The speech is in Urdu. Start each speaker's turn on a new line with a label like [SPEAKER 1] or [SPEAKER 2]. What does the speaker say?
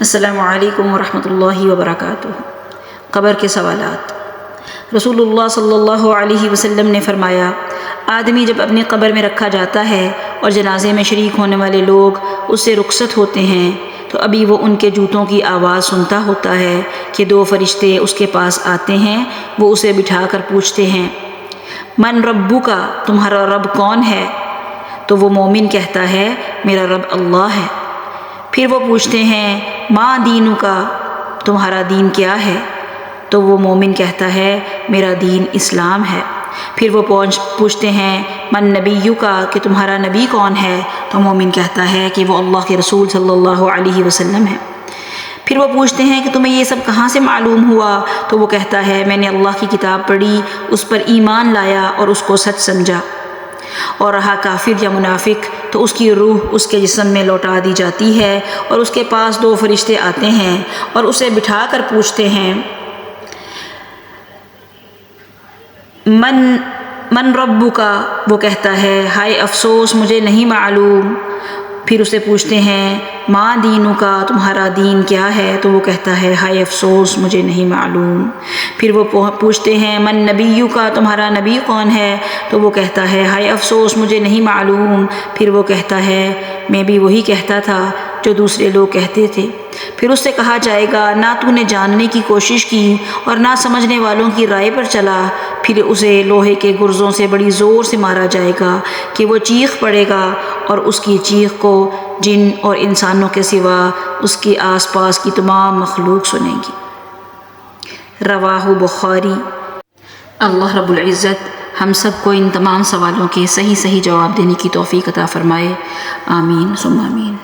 [SPEAKER 1] السلام علیکم ورحمۃ اللہ وبرکاتہ۔ قبر کے سوالات۔ رسول اللہ صلی اللہ علیہ وسلم نے فرمایا، آدمی جب اپنی قبر میں رکھا جاتا ہے اور جنازے میں شریک ہونے والے لوگ اس سے رخصت ہوتے ہیں تو ابھی وہ ان کے جوتوں کی آواز سنتا ہوتا ہے کہ دو فرشتے اس کے پاس آتے ہیں۔ وہ اسے بٹھا کر پوچھتے ہیں، من ربک، تمہارا رب کون ہے؟ تو وہ مومن کہتا ہے، میرا رب اللہ ہے۔ پھر وہ پوچھتے ہیں، ما دینک، تمہارا دین کیا ہے؟ تو وہ مومن کہتا ہے، میرا دین اسلام ہے۔ پھر وہ پوچھتے ہیں، من نبیک، کہ تمہارا نبی کون ہے؟ تو مومن کہتا ہے کہ وہ اللہ کے رسول صلی اللہ علیہ وسلم ہے۔ پھر وہ پوچھتے ہیں کہ تمہیں یہ سب کہاں سے معلوم ہوا؟ تو وہ کہتا ہے، میں نے اللہ کی کتاب پڑھی، اس پر ایمان لایا اور اس کو سچ سمجھا۔ اور رہا کافر یا منافق تو اس کی روح اس کے جسم میں لوٹا دی جاتی ہے اور اس کے پاس دو فرشتے آتے ہیں اور اسے بٹھا کر پوچھتے ہیں، من ربک، وہ کہتا ہے، ہائے افسوس مجھے نہیں معلوم۔ پھر اسے پوچھتے ہیں، ما دینک، تمہارا دین کیا ہے؟ تو وہ کہتا ہے، ہائے افسوس مجھے نہیں معلوم۔ پھر وہ پوچھتے ہیں، من نبیک، تمہارا نبی کون ہے؟ تو وہ کہتا ہے، ہائے افسوس مجھے نہیں معلوم۔ پھر وہ کہتا ہے، میں بھی وہی کہتا تھا جو دوسرے لوگ کہتے تھے۔ پھر اس سے کہا جائے گا، نہ تو نے جاننے کی کوشش کی اور نہ سمجھنے والوں کی رائے پر چلا۔ پھر اسے لوہے کے گرزوں سے بڑی زور سے مارا جائے گا کہ وہ چیخ پڑے گا اور اس کی چیخ کو جن اور انسانوں کے سوا اس کے آس پاس کی تمام مخلوق سنے گی۔ رواہ بخاری۔ اللہ رب العزت ہم سب کو ان تمام سوالوں کے صحیح جواب دینے کی توفیق عطا فرمائے۔ آمین ثم آمین۔